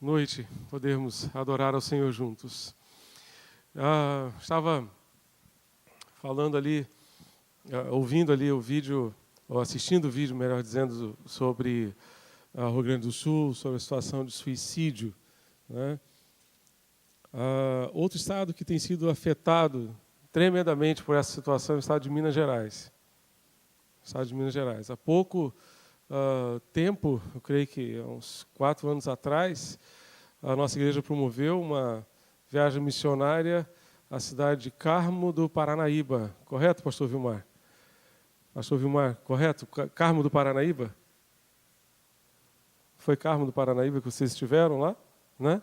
noite podermos adorar ao Senhor juntos. Estava falando ali, ouvindo ali o vídeo, ou assistindo o vídeo, melhor dizendo, sobre o Rio Grande do Sul, sobre a situação de suicídio, né? Outro estado que tem sido afetado tremendamente por essa situação é o estado de Minas Gerais. O estado de Minas Gerais. Há pouco tempo, eu creio que há uns 4 anos atrás, a nossa igreja promoveu uma viagem missionária à cidade de Carmo do Paranaíba. Correto, pastor Vilmar? Pastor Vilmar, correto? Carmo do Paranaíba? Foi Carmo do Paranaíba que vocês estiveram lá, né?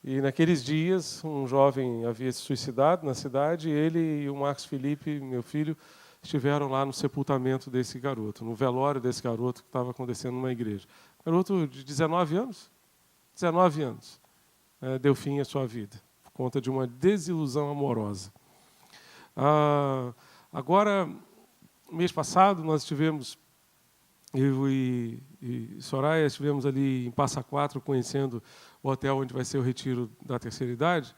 E naqueles dias, um jovem havia se suicidado na cidade, e ele e o Marcos Felipe, meu filho, estiveram lá no sepultamento desse garoto, no velório desse garoto que estava acontecendo numa igreja. Garoto de 19 anos? 19 anos. Deu fim à sua vida, por conta de uma desilusão amorosa. Agora, mês passado, nós estivemos, eu e Soraya, estivemos ali em Passa Quatro, conhecendo o hotel onde vai ser o retiro da terceira idade,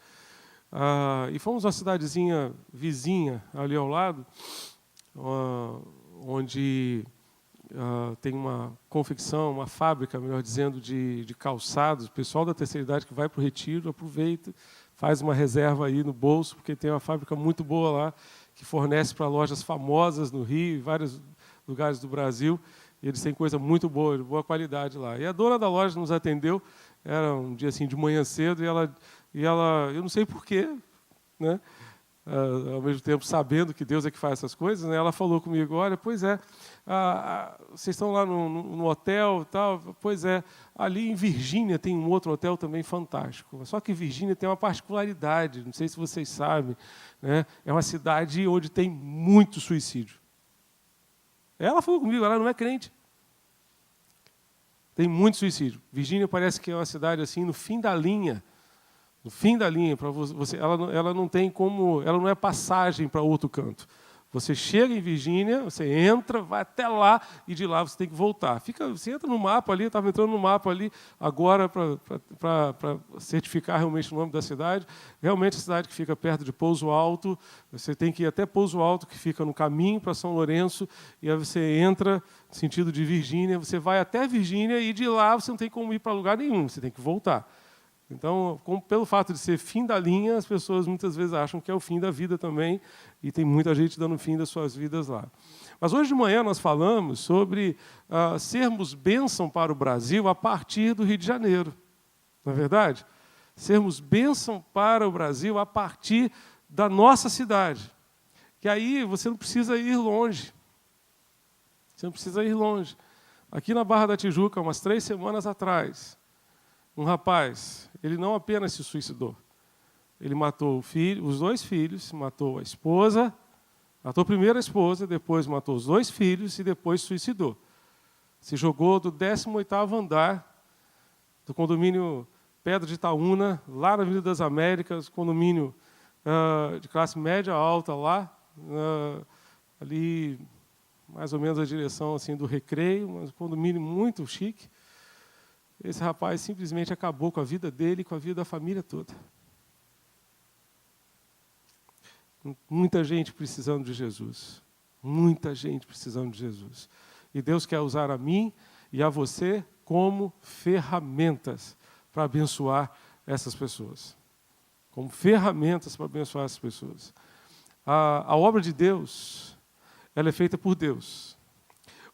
e fomos a uma cidadezinha vizinha, ali ao lado, onde tem uma confecção, uma fábrica, melhor dizendo, de calçados. O pessoal da terceira idade que vai para o retiro aproveita, faz uma reserva aí no bolso, porque tem uma fábrica muito boa lá, que fornece para lojas famosas no Rio e vários lugares do Brasil. E eles têm coisa muito boa, de boa qualidade lá. E a dona da loja nos atendeu, era um dia assim de manhã cedo, e ela eu não sei porquê, né? Ao mesmo tempo sabendo que Deus é que faz essas coisas, né? Ela falou comigo: olha, pois é, vocês estão lá no hotel e tal, pois é, ali em Virgínia tem um outro hotel também fantástico, só que Virgínia tem uma particularidade, não sei se vocês sabem, né? É uma cidade onde tem muito suicídio. Ela falou comigo, ela não é crente. Tem muito suicídio. Virgínia parece que é uma cidade assim no fim da linha. No fim da linha, para você, ela não tem como, ela não é passagem para outro canto. Você chega em Virgínia, você entra, vai até lá e de lá você tem que voltar. Você entra no mapa ali, eu estava entrando no mapa ali agora para certificar realmente o nome da cidade. Realmente a cidade que fica perto de Pouso Alto, você tem que ir até Pouso Alto, que fica no caminho para São Lourenço, e aí você entra no sentido de Virgínia, você vai até Virgínia e de lá você não tem como ir para lugar nenhum, você tem que voltar. Então, pelo fato de ser fim da linha, as pessoas muitas vezes acham que é o fim da vida também, e tem muita gente dando fim das suas vidas lá. Mas hoje de manhã nós falamos sobre sermos bênção para o Brasil a partir do Rio de Janeiro. Não é verdade? Sermos bênção para o Brasil a partir da nossa cidade. Que aí você não precisa ir longe. Você não precisa ir longe. Aqui na Barra da Tijuca, umas 3 semanas atrás, um rapaz, ele não apenas se suicidou, ele matou os 2 filhos, matou a esposa, matou primeiro a esposa, depois matou os 2 filhos e depois suicidou. Se jogou do 18º andar do condomínio Pedra de Itaúna, lá na Avenida das Américas, condomínio de classe média alta lá, ali mais ou menos a direção assim, do Recreio, mas um condomínio muito chique. Esse rapaz simplesmente acabou com a vida dele e com a vida da família toda. Muita gente precisando de Jesus. Muita gente precisando de Jesus. E Deus quer usar a mim e a você como ferramentas para abençoar essas pessoas. Como ferramentas para abençoar essas pessoas. A obra de Deus, ela é feita por Deus.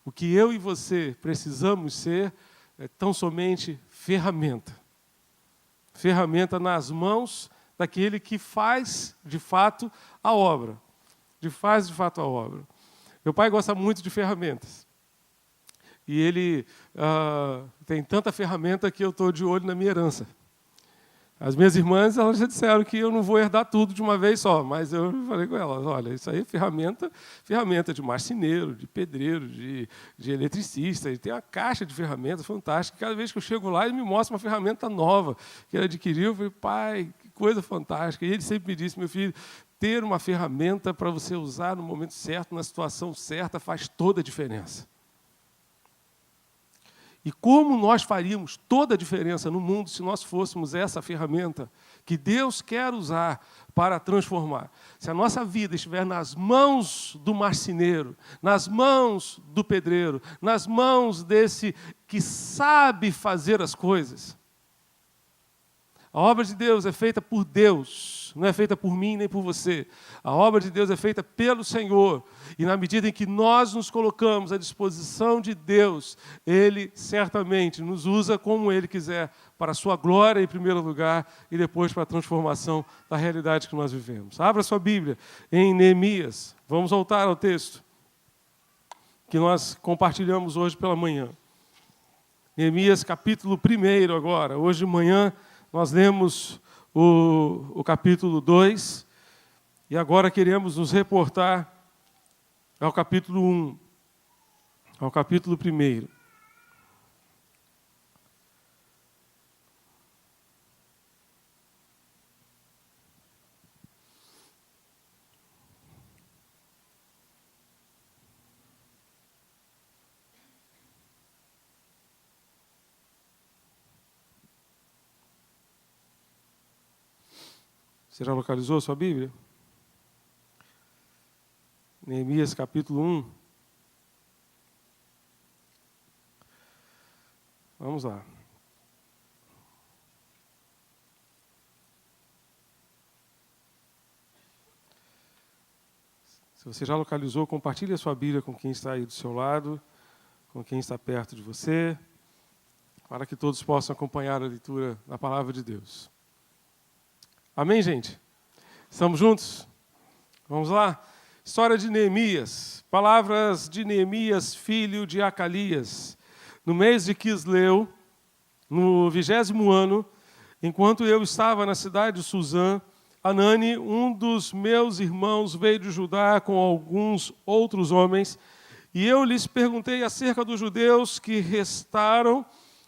O que eu e você precisamos ser é tão somente ferramenta. Ferramenta nas mãos daquele que faz, de fato, a obra. Faz, de fato, a obra. Meu pai gosta muito de ferramentas. E ele tem tanta ferramenta que eu estou de olho na minha herança. As minhas irmãs, elas já disseram que eu não vou herdar tudo de uma vez só, mas eu falei com elas, olha, isso aí é ferramenta de marceneiro, de pedreiro, de eletricista, ele tem uma caixa de ferramentas fantástica. Cada vez que eu chego lá, ele me mostra uma ferramenta nova que ele adquiriu. Eu falei, pai, que coisa fantástica. E ele sempre me disse, meu filho, ter uma ferramenta para você usar no momento certo, na situação certa, faz toda a diferença. E como nós faríamos toda a diferença no mundo se nós fôssemos essa ferramenta que Deus quer usar para transformar. Se a nossa vida estiver nas mãos do marceneiro, nas mãos do pedreiro, nas mãos desse que sabe fazer as coisas. A obra de Deus é feita por Deus, não é feita por mim nem por você. A obra de Deus é feita pelo Senhor. E na medida em que nós nos colocamos à disposição de Deus, Ele certamente nos usa como Ele quiser, para a sua glória em primeiro lugar e depois para a transformação da realidade que nós vivemos. Abra sua Bíblia em Neemias. Vamos voltar ao texto que nós compartilhamos hoje pela manhã. Neemias capítulo 1 agora. Hoje de manhã nós lemos o capítulo 2 e agora queremos nos reportar ao capítulo 1, ao capítulo 1. Você já localizou a sua Bíblia? Neemias capítulo 1. Vamos lá. Se você já localizou, compartilhe a sua Bíblia com quem está aí do seu lado, com quem está perto de você, para que todos possam acompanhar a leitura da palavra de Deus. Amém, gente? Estamos juntos? Vamos lá? História de Neemias. Palavras de Neemias, filho de Acalias. No mês de Quisleu, no 20º ano, enquanto eu estava na cidade de Suzã, Anani, um dos meus irmãos, veio de Judá com alguns outros homens, e eu lhes perguntei acerca dos judeus que restaram,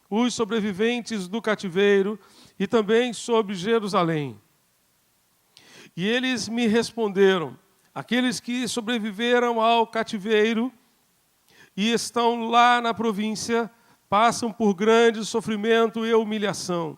os sobreviventes do cativeiro, e também sobre Jerusalém. E eles me responderam: aqueles que sobreviveram ao cativeiro e estão lá na província passam por grande sofrimento e humilhação.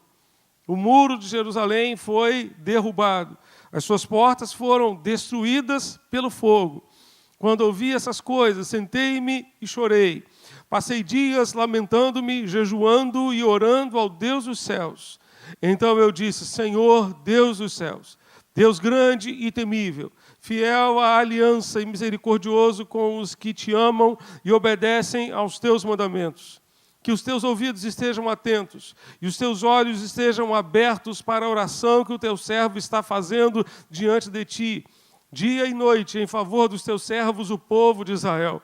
O muro de Jerusalém foi derrubado, as suas portas foram destruídas pelo fogo. Quando ouvi essas coisas, sentei-me e chorei. Passei dias lamentando-me, jejuando e orando ao Deus dos céus. Então eu disse: Senhor, Deus dos céus, Deus grande e temível, fiel à aliança e misericordioso com os que te amam e obedecem aos teus mandamentos. Que os teus ouvidos estejam atentos e os teus olhos estejam abertos para a oração que o teu servo está fazendo diante de ti, dia e noite, em favor dos teus servos, o povo de Israel.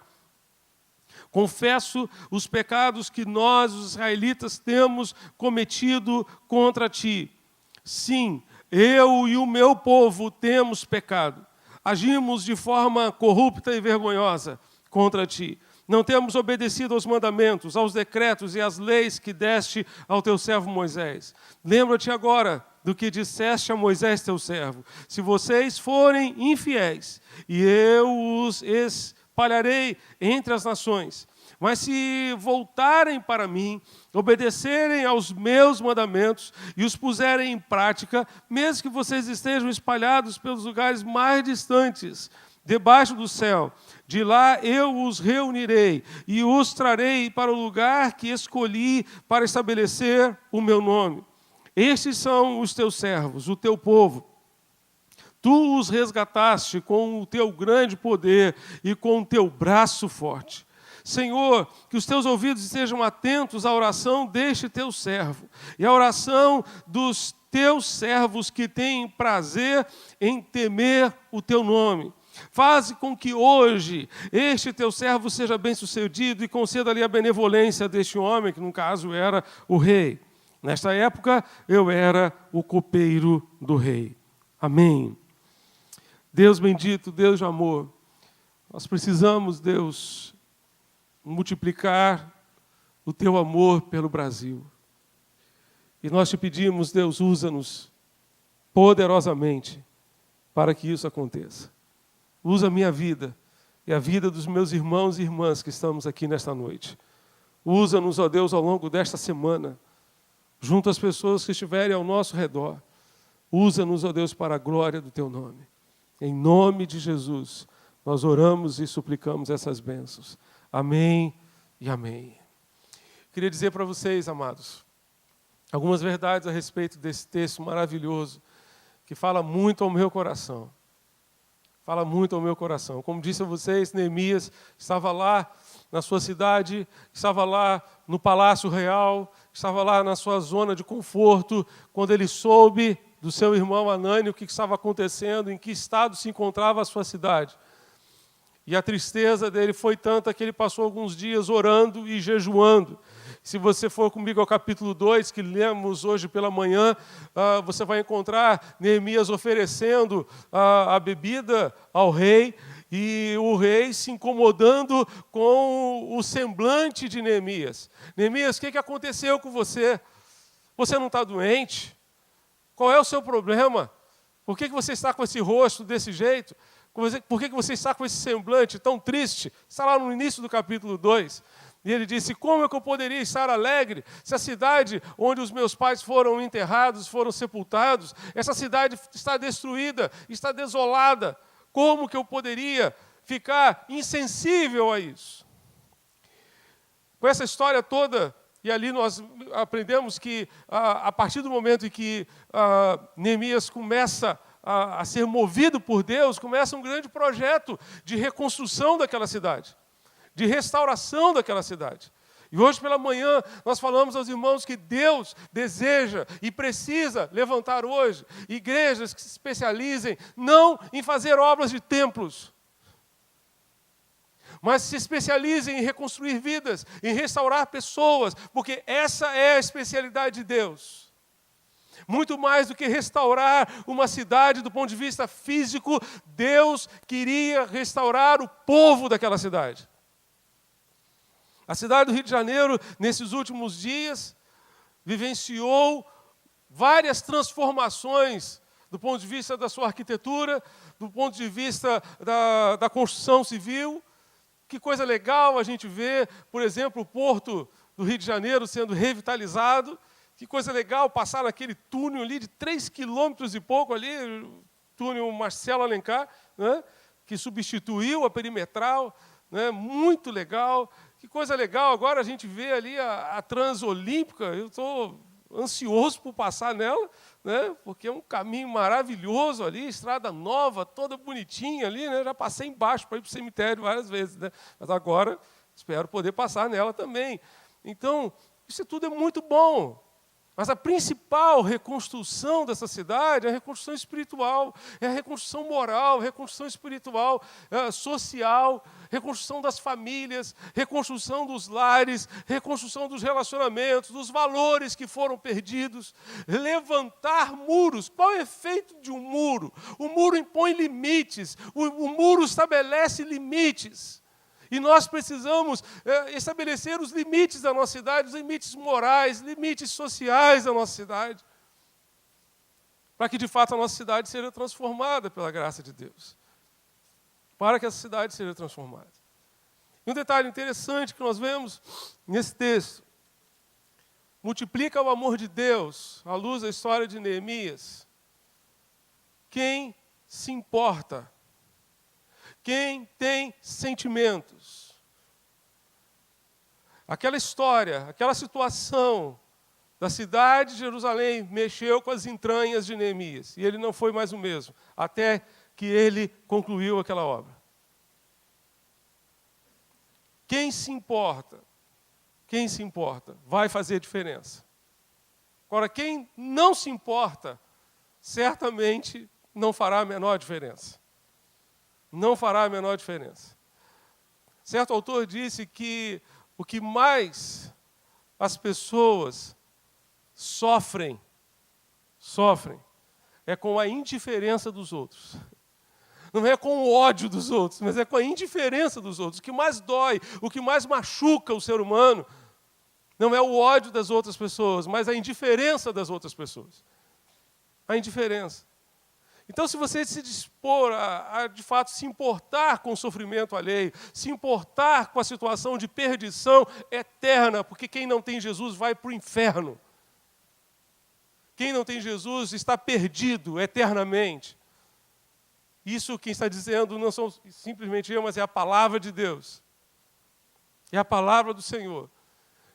Confesso os pecados que nós, os israelitas, temos cometido contra ti. Sim, eu e o meu povo temos pecado. Agimos de forma corrupta e vergonhosa contra ti. Não temos obedecido aos mandamentos, aos decretos e às leis que deste ao teu servo Moisés. Lembra-te agora do que disseste a Moisés, teu servo. Se vocês forem infiéis, e eu os espalharei entre as nações. Mas se voltarem para mim, obedecerem aos meus mandamentos e os puserem em prática, mesmo que vocês estejam espalhados pelos lugares mais distantes, debaixo do céu, de lá eu os reunirei e os trarei para o lugar que escolhi para estabelecer o meu nome. Estes são os teus servos, o teu povo. Tu os resgataste com o teu grande poder e com o teu braço forte. Senhor, que os teus ouvidos estejam atentos à oração deste teu servo e à oração dos teus servos que têm prazer em temer o teu nome. Faze com que hoje este teu servo seja bem-sucedido e conceda-lhe a benevolência deste homem, que no caso era o rei. Nesta época, eu era o copeiro do rei. Amém. Deus bendito, Deus de amor, nós precisamos, Deus, multiplicar o teu amor pelo Brasil. E nós te pedimos, Deus, usa-nos poderosamente para que isso aconteça. Usa a minha vida e a vida dos meus irmãos e irmãs que estamos aqui nesta noite. Usa-nos, ó Deus, ao longo desta semana, junto às pessoas que estiverem ao nosso redor. Usa-nos, ó Deus, para a glória do Teu nome. Em nome de Jesus, nós oramos e suplicamos essas bênçãos. Amém e amém. Queria dizer para vocês, amados, algumas verdades a respeito desse texto maravilhoso, que fala muito ao meu coração. Fala muito ao meu coração. Como disse a vocês, Neemias estava lá na sua cidade, estava lá no Palácio Real, estava lá na sua zona de conforto, quando ele soube do seu irmão Anani o que estava acontecendo, em que estado se encontrava a sua cidade. E a tristeza dele foi tanta que ele passou alguns dias orando e jejuando. Se você for comigo ao capítulo 2, que lemos hoje pela manhã, você vai encontrar Neemias oferecendo a bebida ao rei, e o rei se incomodando com o semblante de Neemias. Neemias, o que aconteceu com você? Você não está doente? Qual é o seu problema? Por que você está com esse rosto desse jeito? Por que você está com esse semblante tão triste? Está lá no início do capítulo 2. E ele disse, como é que eu poderia estar alegre se a cidade onde os meus pais foram enterrados, foram sepultados, essa cidade está destruída, está desolada. Como que eu poderia ficar insensível a isso? Com essa história toda, e ali nós aprendemos que a partir do momento em que Neemias começa a ser movido por Deus, começa um grande projeto de reconstrução daquela cidade, de restauração daquela cidade. E hoje pela manhã nós falamos aos irmãos que Deus deseja e precisa levantar hoje igrejas que se especializem não em fazer obras de templos, mas se especializem em reconstruir vidas, em restaurar pessoas, porque essa é a especialidade de Deus. Muito mais do que restaurar uma cidade do ponto de vista físico, Deus queria restaurar o povo daquela cidade. A cidade do Rio de Janeiro, nesses últimos dias, vivenciou várias transformações do ponto de vista da sua arquitetura, do ponto de vista da construção civil. Que coisa legal a gente ver, por exemplo, o Porto do Rio de Janeiro sendo revitalizado. Que coisa legal passar naquele túnel ali de 3 quilômetros e pouco ali, o túnel Marcelo Alencar, né, que substituiu a perimetral, né, muito legal. Que coisa legal, agora a gente vê ali a Transolímpica, eu estou ansioso por passar nela, né, porque é um caminho maravilhoso ali, estrada nova, toda bonitinha ali, né, já passei embaixo para ir para o cemitério várias vezes, né, mas agora espero poder passar nela também. Então, isso tudo é muito bom. Mas a principal reconstrução dessa cidade é a reconstrução espiritual, é a reconstrução moral, reconstrução espiritual, social, reconstrução das famílias, reconstrução dos lares, reconstrução dos relacionamentos, dos valores que foram perdidos, levantar muros. Qual é o efeito de um muro? O muro impõe limites, o muro estabelece limites. E nós precisamos estabelecer os limites da nossa cidade, os limites morais, limites sociais da nossa cidade, para que, de fato, a nossa cidade seja transformada pela graça de Deus. Para que essa cidade seja transformada. E um detalhe interessante que nós vemos nesse texto, multiplica o amor de Deus, à luz da história de Neemias. Quem se importa? Quem tem sentimentos? Aquela história, aquela situação da cidade de Jerusalém mexeu com as entranhas de Neemias. E ele não foi mais o mesmo, até que ele concluiu aquela obra. Quem se importa? Quem se importa vai fazer diferença. Agora, quem não se importa, certamente não fará a menor diferença. Não fará a menor diferença. Certo autor disse que o que mais as pessoas sofrem é com a indiferença dos outros. Não é com o ódio dos outros, mas é com a indiferença dos outros. O que mais dói, o que mais machuca o ser humano, não é o ódio das outras pessoas, mas a indiferença das outras pessoas. A indiferença. Então, se você se dispor de fato, se importar com o sofrimento alheio, se importar com a situação de perdição eterna, porque quem não tem Jesus vai para o inferno. Quem não tem Jesus está perdido eternamente. Isso quem está dizendo não sou simplesmente eu, mas é a palavra de Deus. É a palavra do Senhor.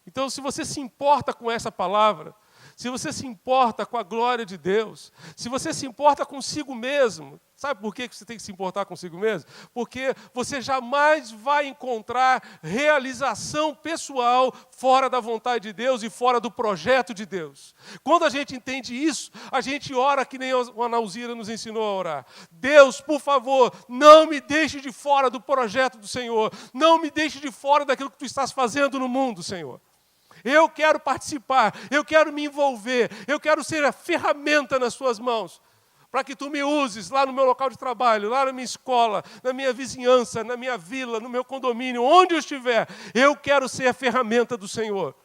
Então, se você se importa com essa palavra, se você se importa com a glória de Deus, se você se importa consigo mesmo, sabe por que você tem que se importar consigo mesmo? Porque você jamais vai encontrar realização pessoal fora da vontade de Deus e fora do projeto de Deus. Quando a gente entende isso, a gente ora que nem a Ana Alzira nos ensinou a orar. Deus, por favor, não me deixe de fora do projeto do Senhor. Não me deixe de fora daquilo que Tu estás fazendo no mundo, Senhor. Eu quero participar, eu quero me envolver, eu quero ser a ferramenta nas Tuas mãos, para que Tu me uses lá no meu local de trabalho, lá na minha escola, na minha vizinhança, na minha vila, no meu condomínio, onde eu estiver. Eu quero ser a ferramenta do Senhor,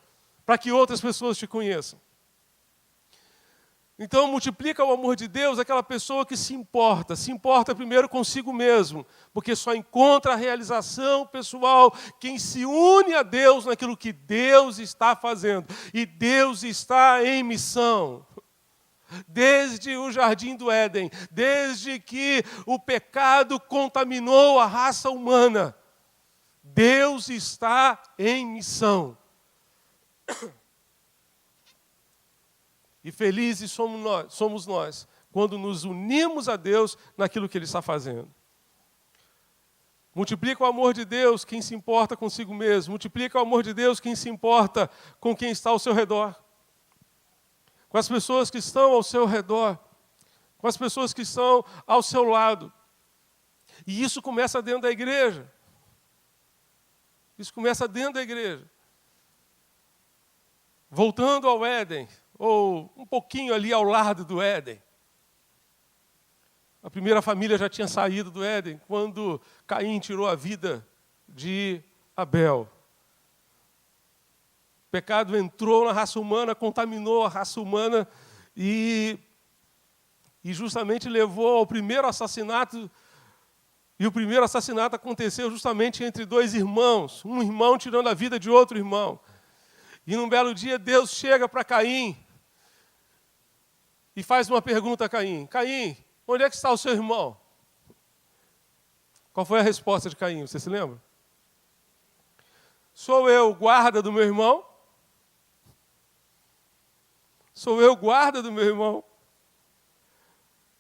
para que outras pessoas Te conheçam. Então, multiplica o amor de Deus aquela pessoa que se importa primeiro consigo mesmo, porque só encontra a realização pessoal quem se une a Deus naquilo que Deus está fazendo. E Deus está em missão. Desde o jardim do Éden, desde que o pecado contaminou a raça humana, Deus está em missão. E felizes somos nós, quando nos unimos a Deus naquilo que Ele está fazendo. Multiplica o amor de Deus quem se importa consigo mesmo. Multiplica o amor de Deus quem se importa com quem está ao seu redor. Com as pessoas que estão ao seu redor. Com as pessoas que estão ao seu lado. E isso começa dentro da igreja. Isso começa dentro da igreja. Voltando ao Éden, ou um pouquinho ali ao lado do Éden. A primeira família já tinha saído do Éden quando Caim tirou a vida de Abel. O pecado entrou na raça humana, contaminou a raça humana e justamente levou ao primeiro assassinato. E o primeiro assassinato aconteceu justamente entre dois irmãos, um irmão tirando a vida de outro irmão. E num belo dia Deus chega para Caim e faz uma pergunta a Caim. Caim, onde é que está o seu irmão? Qual foi a resposta de Caim? Você se lembra? Sou eu guarda do meu irmão? Sou eu guarda do meu irmão?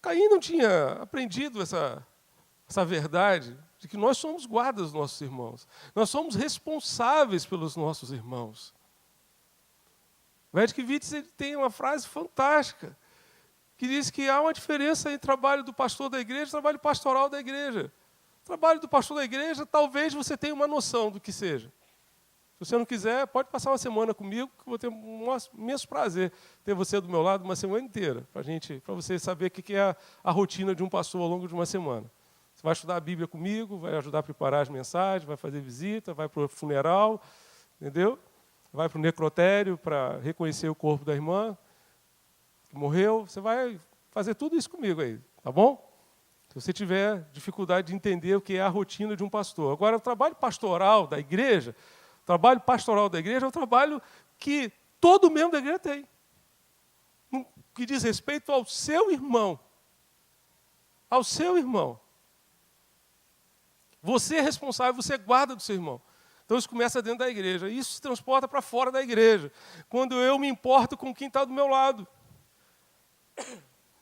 Caim não tinha aprendido essa verdade de que nós somos guardas dos nossos irmãos. Nós somos responsáveis pelos nossos irmãos. O Ed Witts tem uma frase fantástica, que diz que há uma diferença entre o trabalho do pastor da igreja e o trabalho pastoral da igreja. O trabalho do pastor da igreja, talvez você tenha uma noção do que seja. Se você não quiser, pode passar uma semana comigo, que eu vou ter um imenso prazer ter você do meu lado uma semana inteira, para você saber o que é a rotina de um pastor ao longo de uma semana. Você vai estudar a Bíblia comigo, vai ajudar a preparar as mensagens, vai fazer visita, vai para o funeral, entendeu? Vai para o necrotério para reconhecer o corpo da irmã que morreu. Você vai fazer tudo isso comigo aí, tá bom? Se você tiver dificuldade de entender o que é a rotina de um pastor. Agora, o trabalho pastoral da igreja é o trabalho que todo membro da igreja tem. Que diz respeito ao seu irmão. Ao seu irmão. Você é responsável, você é guarda do seu irmão. Então isso começa dentro da igreja. Isso se transporta para fora da igreja. Quando eu me importo com quem está do meu lado.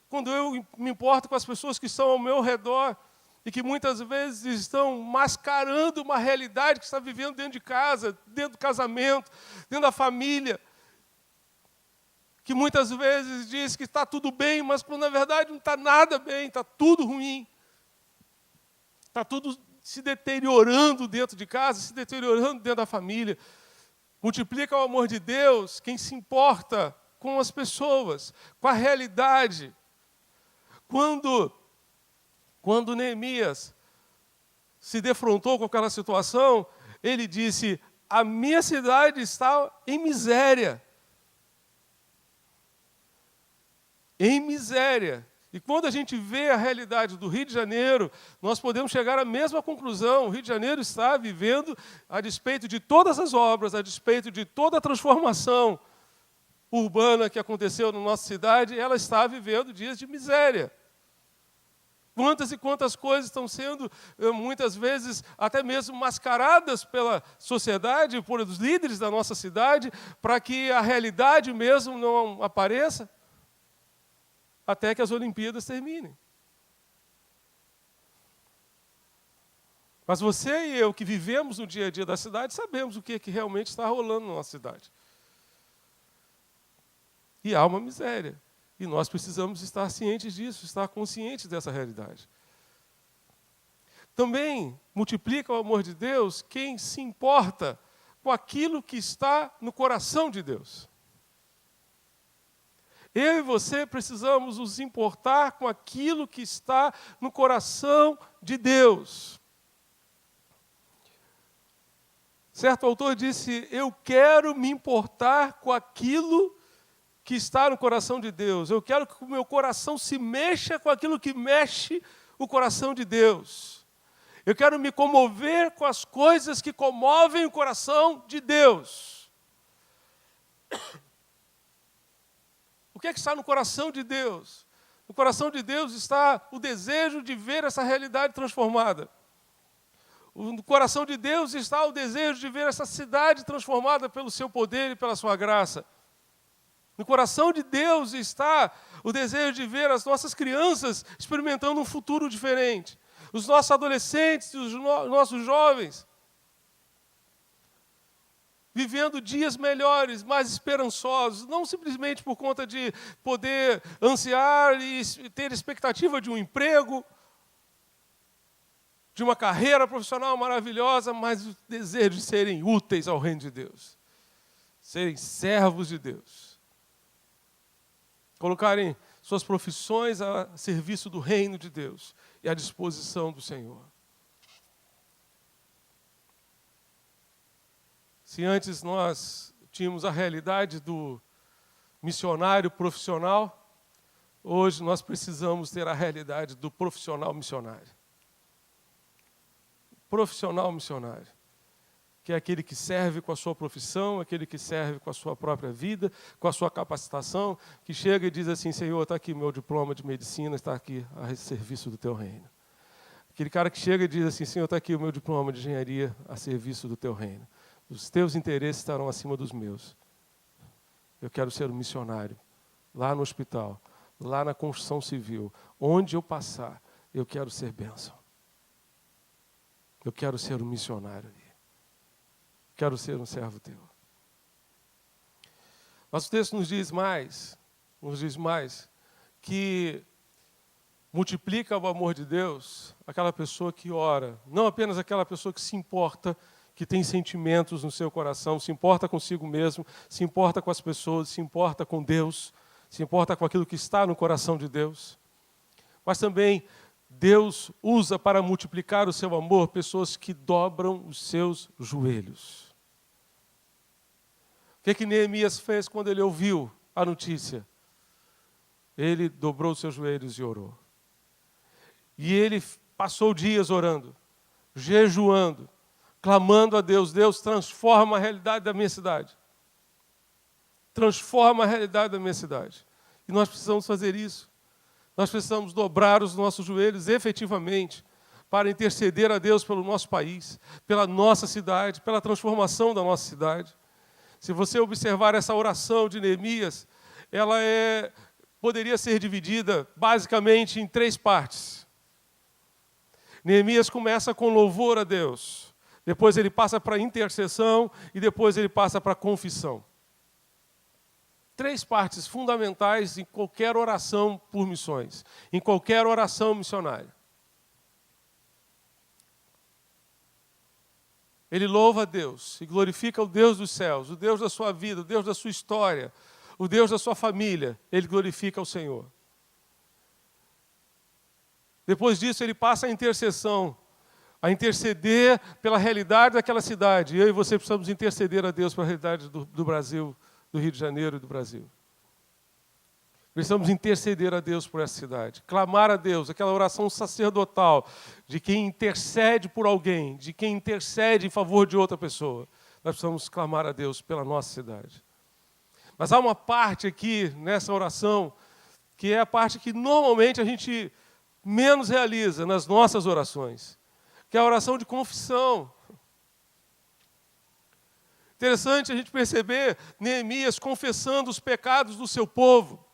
Quando eu me importo com as pessoas que estão ao meu redor e que muitas vezes estão mascarando uma realidade que está vivendo dentro de casa, dentro do casamento, dentro da família, que muitas vezes diz que está tudo bem, mas quando na verdade não está nada bem, está tudo ruim. Está tudo se deteriorando dentro de casa, se deteriorando dentro da família. Multiplica o amor de Deus quem se importa com as pessoas, com a realidade. Quando Neemias se defrontou com aquela situação, ele disse: a minha cidade está em miséria. Em miséria. E quando a gente vê a realidade do Rio de Janeiro, nós podemos chegar à mesma conclusão. O Rio de Janeiro está vivendo, a despeito de todas as obras, a despeito de toda a transformação urbana que aconteceu na nossa cidade, ela está vivendo dias de miséria. Quantas e quantas coisas estão sendo, muitas vezes, até mesmo mascaradas pela sociedade, por os líderes da nossa cidade, para que a realidade mesmo não apareça, até que as Olimpíadas terminem. Mas você e eu, que vivemos no dia a dia da cidade, sabemos o que realmente está rolando na nossa cidade. E há uma miséria. E nós precisamos estar cientes disso, estar conscientes dessa realidade. Também multiplica o amor de Deus quem se importa com aquilo que está no coração de Deus. Eu e você precisamos nos importar com aquilo que está no coração de Deus. Certo autor disse, eu quero me importar com aquilo que está no coração de Deus. Eu quero que o meu coração se mexa com aquilo que mexe o coração de Deus. Eu quero me comover com as coisas que comovem o coração de Deus. O que é que está no coração de Deus? No coração de Deus está o desejo de ver essa realidade transformada. No coração de Deus está o desejo de ver essa cidade transformada pelo seu poder e pela sua graça. No coração de Deus está o desejo de ver as nossas crianças experimentando um futuro diferente. Os nossos adolescentes, os nossos jovens, vivendo dias melhores, mais esperançosos, não simplesmente por conta de poder ansiar e ter expectativa de um emprego, de uma carreira profissional maravilhosa, mas o desejo de serem úteis ao reino de Deus, serem servos de Deus. Colocarem suas profissões a serviço do reino de Deus e à disposição do Senhor. Se antes nós tínhamos a realidade do missionário profissional, hoje nós precisamos ter a realidade do profissional missionário. Profissional missionário, que é aquele que serve com a sua profissão, aquele que serve com a sua própria vida, com a sua capacitação, que chega e diz assim, Senhor, está aqui meu diploma de medicina, está aqui a serviço do teu reino. Aquele cara que chega e diz assim, Senhor, está aqui o meu diploma de engenharia a serviço do teu reino. Os teus interesses estarão acima dos meus. Eu quero ser um missionário, lá no hospital, lá na construção civil, onde eu passar, eu quero ser bênção. Eu quero ser um missionário ali. Quero ser um servo teu. Mas o texto nos diz mais, que multiplica o amor de Deus aquela pessoa que ora, não apenas aquela pessoa que se importa, que tem sentimentos no seu coração, se importa consigo mesmo, se importa com as pessoas, se importa com Deus, se importa com aquilo que está no coração de Deus, mas também Deus usa para multiplicar o seu amor pessoas que dobram os seus joelhos. O que Neemias fez quando ele ouviu a notícia? Ele dobrou os seus joelhos e orou. E ele passou dias orando, jejuando, clamando a Deus, Deus transforma a realidade da minha cidade. Transforma a realidade da minha cidade. E nós precisamos fazer isso. Nós precisamos dobrar os nossos joelhos efetivamente para interceder a Deus pelo nosso país, pela nossa cidade, pela transformação da nossa cidade. Se você observar essa oração de Neemias, ela poderia ser dividida basicamente em 3 partes. Neemias começa com louvor a Deus, depois ele passa para a intercessão e depois ele passa para a confissão. 3 partes fundamentais em qualquer oração por missões, em qualquer oração missionária. Ele louva a Deus e glorifica o Deus dos céus, o Deus da sua vida, o Deus da sua história, o Deus da sua família. Ele glorifica o Senhor. Depois disso, ele passa a intercessão, a interceder pela realidade daquela cidade. Eu e você precisamos interceder a Deus pela realidade do Brasil, do Rio de Janeiro e do Brasil. Precisamos interceder a Deus por essa cidade, clamar a Deus, aquela oração sacerdotal de quem intercede por alguém, de quem intercede em favor de outra pessoa. Nós precisamos clamar a Deus pela nossa cidade. Mas há uma parte aqui nessa oração que é a parte que normalmente a gente menos realiza nas nossas orações, que é a oração de confissão. Interessante a gente perceber Neemias confessando os pecados do seu povo.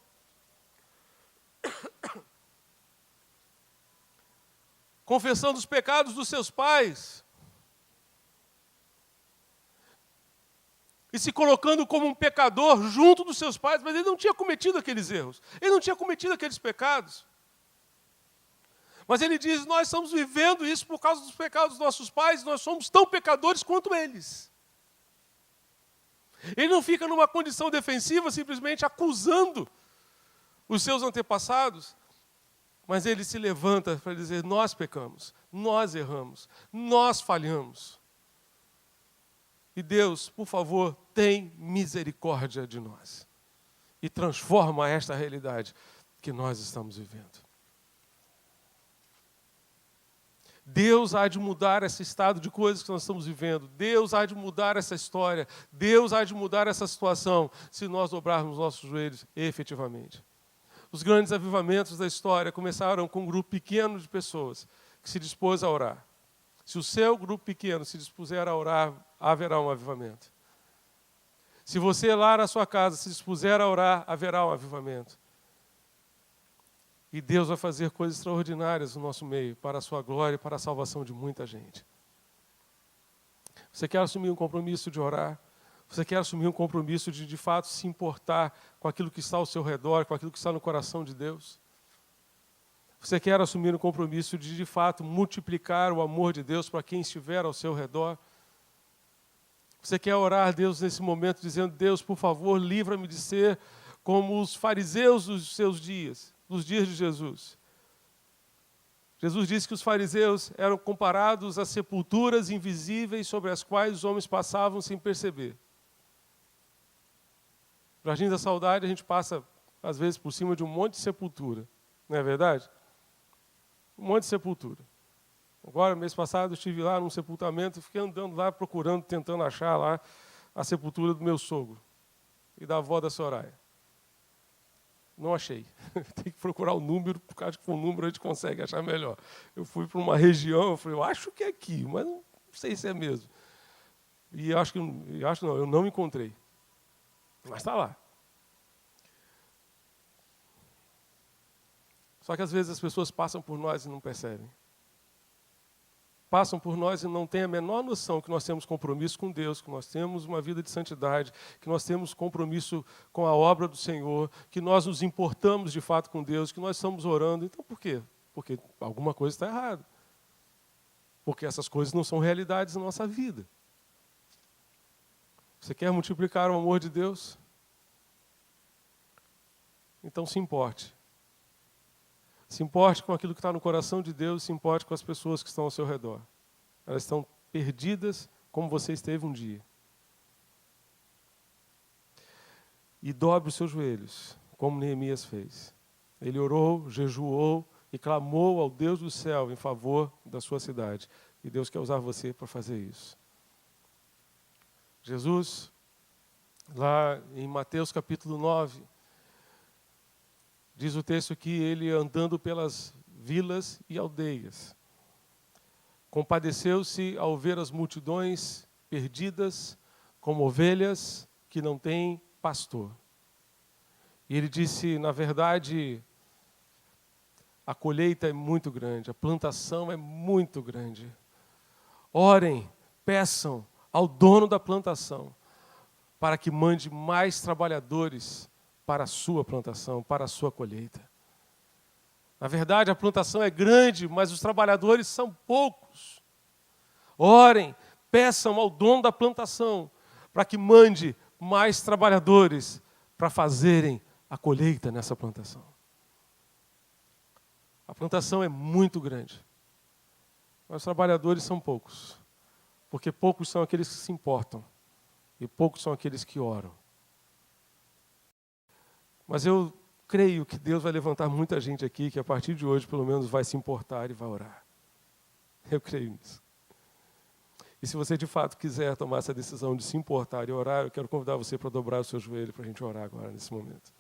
Confessando os pecados dos seus pais. E se colocando como um pecador junto dos seus pais, mas ele não tinha cometido aqueles erros. Ele não tinha cometido aqueles pecados. Mas ele diz, nós estamos vivendo isso por causa dos pecados dos nossos pais, nós somos tão pecadores quanto eles. Ele não fica numa condição defensiva, simplesmente acusando os seus antepassados, mas ele se levanta para dizer, nós pecamos, nós erramos, nós falhamos. E Deus, por favor, tem misericórdia de nós. E transforma esta realidade que nós estamos vivendo. Deus há de mudar esse estado de coisas que nós estamos vivendo. Deus há de mudar essa história. Deus há de mudar essa situação, se nós dobrarmos nossos joelhos efetivamente. Os grandes avivamentos da história começaram com um grupo pequeno de pessoas que se dispôs a orar. Se o seu grupo pequeno se dispuser a orar, haverá um avivamento. Se você lá na sua casa se dispuser a orar, haverá um avivamento. E Deus vai fazer coisas extraordinárias no nosso meio, para a sua glória e para a salvação de muita gente. Você quer assumir um compromisso de orar? Você quer assumir um compromisso de fato, se importar com aquilo que está ao seu redor, com aquilo que está no coração de Deus? Você quer assumir um compromisso de fato, multiplicar o amor de Deus para quem estiver ao seu redor? Você quer orar a Deus nesse momento, dizendo, Deus, por favor, livra-me de ser como os fariseus dos seus dias, dos dias de Jesus. Jesus disse que os fariseus eram comparados a sepulturas invisíveis sobre as quais os homens passavam sem perceber. No Jardim da Saudade, a gente passa, às vezes, por cima de um monte de sepultura. Não é verdade? Um monte de sepultura. Agora, mês passado, eu estive lá num sepultamento, fiquei andando lá, procurando, tentando achar lá a sepultura do meu sogro e da avó da Soraya. Não achei. Tem que procurar o número, por causa que com o número a gente consegue achar melhor. Eu fui para uma região, eu falei, eu acho que é aqui, mas não sei se é mesmo. E eu não encontrei. Mas está lá. Só que às vezes as pessoas passam por nós e não percebem. Passam por nós e não têm a menor noção que nós temos compromisso com Deus, que nós temos uma vida de santidade, que nós temos compromisso com a obra do Senhor, que nós nos importamos de fato com Deus, que nós estamos orando. Então por quê? Porque alguma coisa está errada. Porque essas coisas não são realidades na nossa vida. Você quer multiplicar o amor de Deus? Então se importe. Se importe com aquilo que está no coração de Deus, se importe com as pessoas que estão ao seu redor. Elas estão perdidas como você esteve um dia. E dobre os seus joelhos, como Neemias fez. Ele orou, jejuou e clamou ao Deus do céu em favor da sua cidade. E Deus quer usar você para fazer isso. Jesus, lá em Mateus capítulo 9, diz o texto que ele, andando pelas vilas e aldeias, compadeceu-se ao ver as multidões perdidas como ovelhas que não têm pastor. E ele disse, na verdade, a colheita é muito grande, a plantação é muito grande. Orem, peçam ao dono da plantação para que mande mais trabalhadores para a sua plantação, para a sua colheita. Na verdade, a plantação é grande, mas os trabalhadores são poucos. Orem, peçam ao dono da plantação para que mande mais trabalhadores para fazerem a colheita nessa plantação. A plantação é muito grande, mas os trabalhadores são poucos, porque poucos são aqueles que se importam e poucos são aqueles que oram. Mas eu creio que Deus vai levantar muita gente aqui que a partir de hoje, pelo menos, vai se importar e vai orar. Eu creio nisso. E se você de fato quiser tomar essa decisão de se importar e orar, eu quero convidar você para dobrar o seu joelho para a gente orar agora, nesse momento.